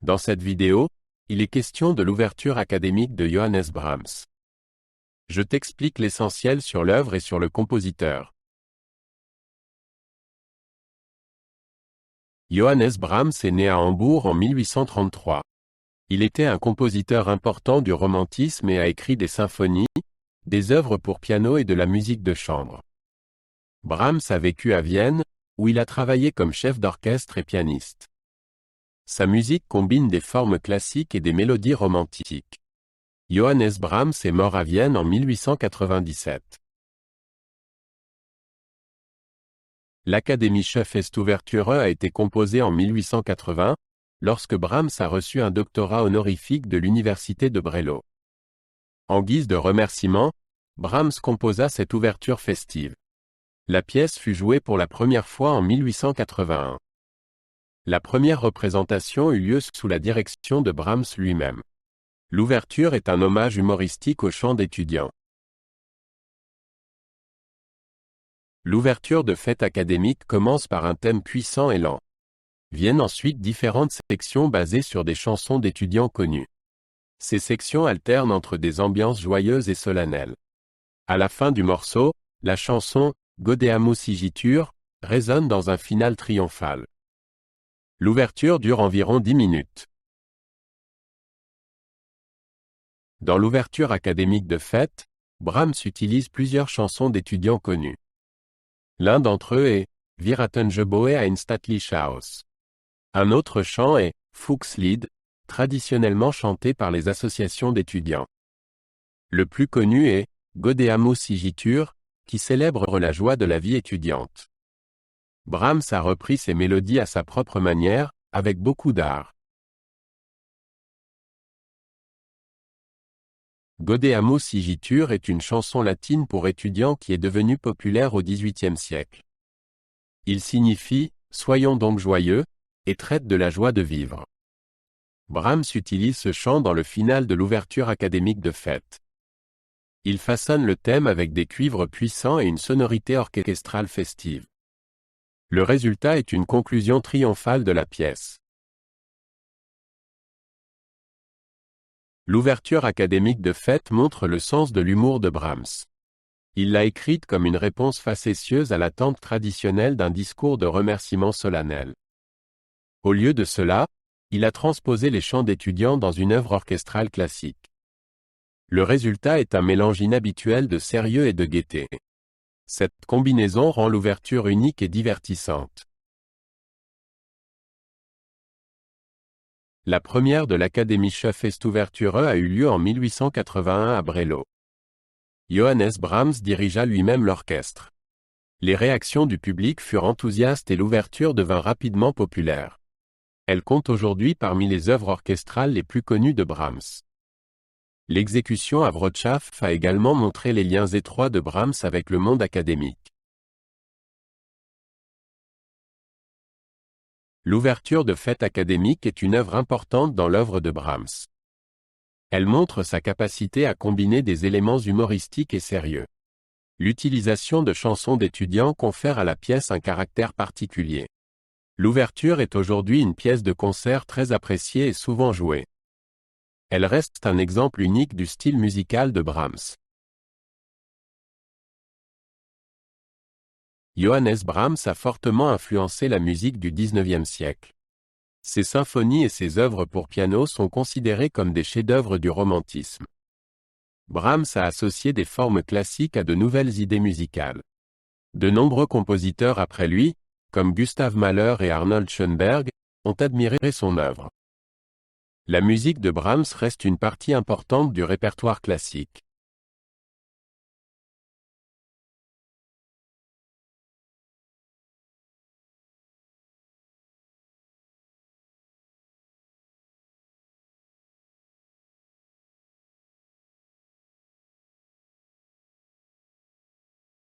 Dans cette vidéo, il est question de l'ouverture académique de Johannes Brahms. Je t'explique l'essentiel sur l'œuvre et sur le compositeur. Johannes Brahms est né à Hambourg en 1833. Il était un compositeur important du romantisme et a écrit des symphonies, des œuvres pour piano et de la musique de chambre. Brahms a vécu à Vienne, où il a travaillé comme chef d'orchestre et pianiste. Sa musique combine des formes classiques et des mélodies romantiques. Johannes Brahms est mort à Vienne en 1897. L'Académie Schaffestouverture a été composée en 1880, lorsque Brahms a reçu un doctorat honorifique de l'Université de Breslau. En guise de remerciement, Brahms composa cette ouverture festive. La pièce fut jouée pour la première fois en 1881. La première représentation eut lieu sous la direction de Brahms lui-même. L'ouverture est un hommage humoristique au chant d'étudiants. L'ouverture de fête académique commence par un thème puissant et lent. Viennent ensuite différentes sections basées sur des chansons d'étudiants connus. Ces sections alternent entre des ambiances joyeuses et solennelles. À la fin du morceau, la chanson « Gaudeamus igitur » résonne dans un finale triomphal. L'ouverture dure environ 10 minutes. Dans l'ouverture académique de fête, Brahms utilise plusieurs chansons d'étudiants connus. L'un d'entre eux est « Wir hatten Geboe ein stattlich Haus ». Un autre chant est « Fuchslied », traditionnellement chanté par les associations d'étudiants. Le plus connu est « Gaudeamus igitur », qui célèbre la joie de la vie étudiante. Brahms a repris ces mélodies à sa propre manière, avec beaucoup d'art. Gaudeamus igitur est une chanson latine pour étudiants qui est devenue populaire au XVIIIe siècle. Il signifie « Soyons donc joyeux » et traite de la joie de vivre. Brahms utilise ce chant dans le finale de l'ouverture académique de fête. Il façonne le thème avec des cuivres puissants et une sonorité orchestrale festive. Le résultat est une conclusion triomphale de la pièce. L'ouverture académique de fête montre le sens de l'humour de Brahms. Il l'a écrite comme une réponse facétieuse à l'attente traditionnelle d'un discours de remerciement solennel. Au lieu de cela, il a transposé les chants d'étudiants dans une œuvre orchestrale classique. Le résultat est un mélange inhabituel de sérieux et de gaieté. Cette combinaison rend l'ouverture unique et divertissante. La première de l'Académie Schaffestouverture a eu lieu en 1881 à Breslau. Johannes Brahms dirigea lui-même l'orchestre. Les réactions du public furent enthousiastes et l'ouverture devint rapidement populaire. Elle compte aujourd'hui parmi les œuvres orchestrales les plus connues de Brahms. L'exécution à Wrocław a également montré les liens étroits de Brahms avec le monde académique. L'ouverture de fête académique est une œuvre importante dans l'œuvre de Brahms. Elle montre sa capacité à combiner des éléments humoristiques et sérieux. L'utilisation de chansons d'étudiants confère à la pièce un caractère particulier. L'ouverture est aujourd'hui une pièce de concert très appréciée et souvent jouée. Elle reste un exemple unique du style musical de Brahms. Johannes Brahms a fortement influencé la musique du XIXe siècle. Ses symphonies et ses œuvres pour piano sont considérées comme des chefs-d'œuvre du romantisme. Brahms a associé des formes classiques à de nouvelles idées musicales. De nombreux compositeurs après lui, comme Gustav Mahler et Arnold Schoenberg, ont admiré son œuvre. La musique de Brahms reste une partie importante du répertoire classique.